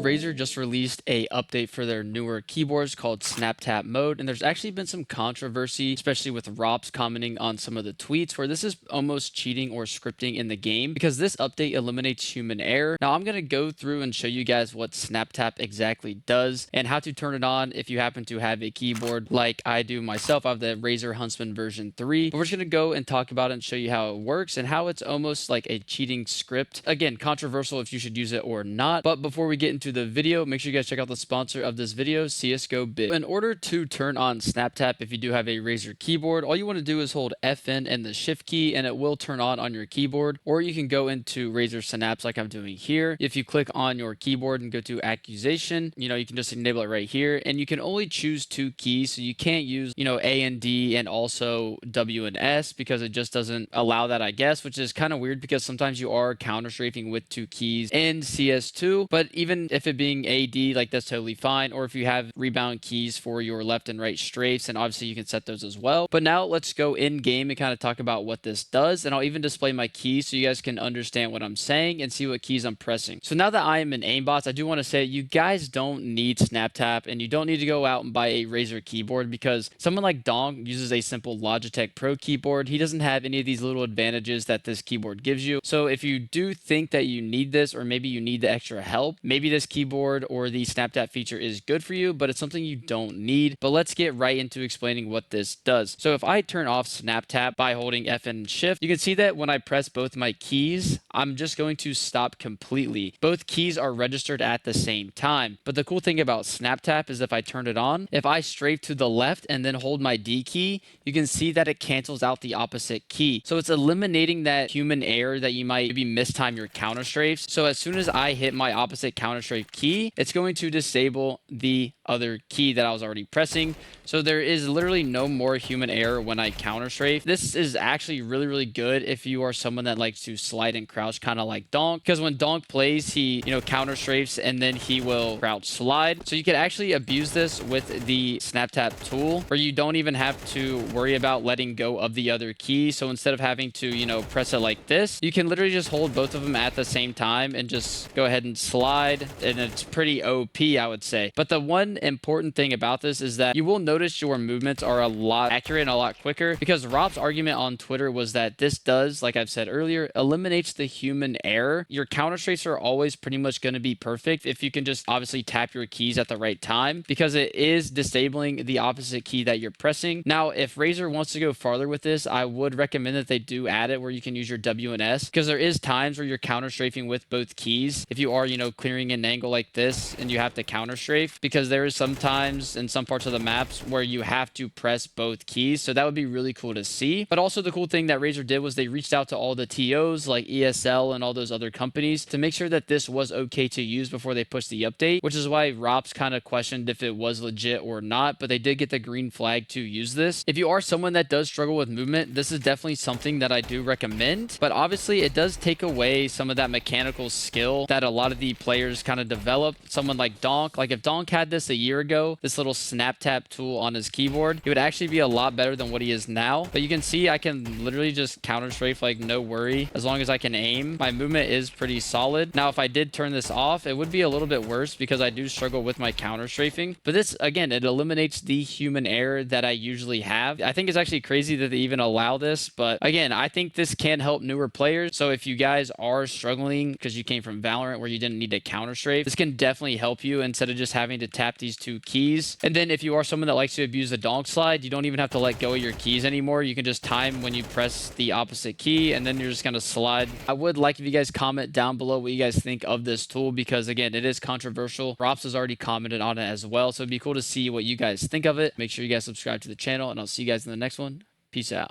Razer just released a update for their newer keyboards called Snap Tap Mode, and there's actually been some controversy, especially with Rops commenting on some of the tweets where this is almost cheating or scripting in the game because this update eliminates human error. Now I'm going to go through and show you guys what Snap Tap exactly does and how to turn it on if you happen to have a keyboard like I do myself. I have the Razer Huntsman version 3, but we're just going to go and talk about it and show you how it works and how it's almost like a cheating script. Again, controversial if you should use it or not, but before we get into the video, make sure you guys check out the sponsor of this video, CSGO Bit. In order to turn on Snap Tap, if you do have a Razer keyboard, all you want to do is hold FN and the shift key and it will turn on your keyboard, or you can go into Razer Synapse like I'm doing here. If you click on your keyboard and go to accusation, you can just enable it right here, and you can only choose 2 keys, so you can't use A and D and also W and S because it just doesn't allow that, I guess, which is kind of weird because sometimes you are counter strafing with 2 keys in CS2, but even if it being AD, like that's totally fine. Or if you have rebound keys for your left and right strafes, and obviously you can set those as well. But now let's go in game and kind of talk about what this does, and I'll even display my keys so you guys can understand what I'm saying and see what keys I'm pressing. So now that I am in aimbots, I do want to say you guys don't need Snap Tap and you don't need to go out and buy a Razer keyboard because someone like Donk uses a simple Logitech Pro keyboard. He doesn't have any of these little advantages that this keyboard gives you. So if you do think that you need this, or maybe you need the extra help, maybe this keyboard or the Snap Tap feature is good for you, but it's something you don't need. But let's get right into explaining what this does. So if I turn off Snap Tap by holding F and Shift, you can see that when I press both my keys, I'm just going to stop completely. Both keys are registered at the same time. But the cool thing about Snap Tap is if I turn it on, if I strafe to the left and then hold my D key, you can see that it cancels out the opposite key. So it's eliminating that human error that you might maybe mistime your counter strafes. So as soon as I hit my opposite counter strafe key, it's going to disable the other key that I was already pressing. So there is literally no more human error when I counter strafe. This is actually really good if you are someone that likes to slide and crouch, kind of like Donk, because when Donk plays, he counter strafes and then he will crouch slide. So you can actually abuse this with the Snap Tap tool where you don't even have to worry about letting go of the other key. So instead of having to press it like this, you can literally just hold both of them at the same time and just go ahead and slide, and it's pretty OP, I would say. But the one important thing about this is that you will notice your movements are a lot accurate and a lot quicker, because Rob's argument on Twitter was that this does, like I've said earlier, eliminates the human error. Your counter strafes are always pretty much going to be perfect if you can just obviously tap your keys at the right time, because it is disabling the opposite key that you're pressing. Now, if Razer wants to go farther with this, I would recommend that they do add it where you can use your W and S, because there is times where you're counter strafing with both keys. If you are, clearing an angle like this and you have to counter strafe, because there is sometimes in some parts of the maps where you have to press both keys. So that would be really cool to see. But also the cool thing that Razer did was they reached out to all the TOs like ESL and all those other companies to make sure that this was okay to use before they pushed the update, which is why Rops kind of questioned if it was legit or not, but they did get the green flag to use this. If you are someone that does struggle with movement, this is definitely something that I do recommend, but obviously it does take away some of that mechanical skill that a lot of the players kind of develop. Someone like Donk, like if Donk had this a year ago, this little Snap Tap tool on his keyboard, he would actually be a lot better than what he is now. But you can see I can literally just counter strafe like no worry as long as I can aim. My movement is pretty solid. Now if I did turn this off, it would be a little bit worse because I do struggle with my counter strafing, but this again, it eliminates the human error that I usually have. I think it's actually crazy that they even allow this, but again, I think this can help newer players. So if you guys are struggling because you came from Valorant where you didn't need to counter strafe, this can definitely help you instead of just having to tap these 2 keys. And then if you are someone that likes to abuse the donk slide, you don't even have to let go of your keys anymore. You can just time when you press the opposite key and then you're just going to slide. I would like if you guys comment down below what you guys think of this tool, because again, it is controversial. Rops has already commented on it as well, so it'd be cool to see what you guys think of it. Make sure you guys subscribe to the channel, and I'll see you guys in the next one. Peace out.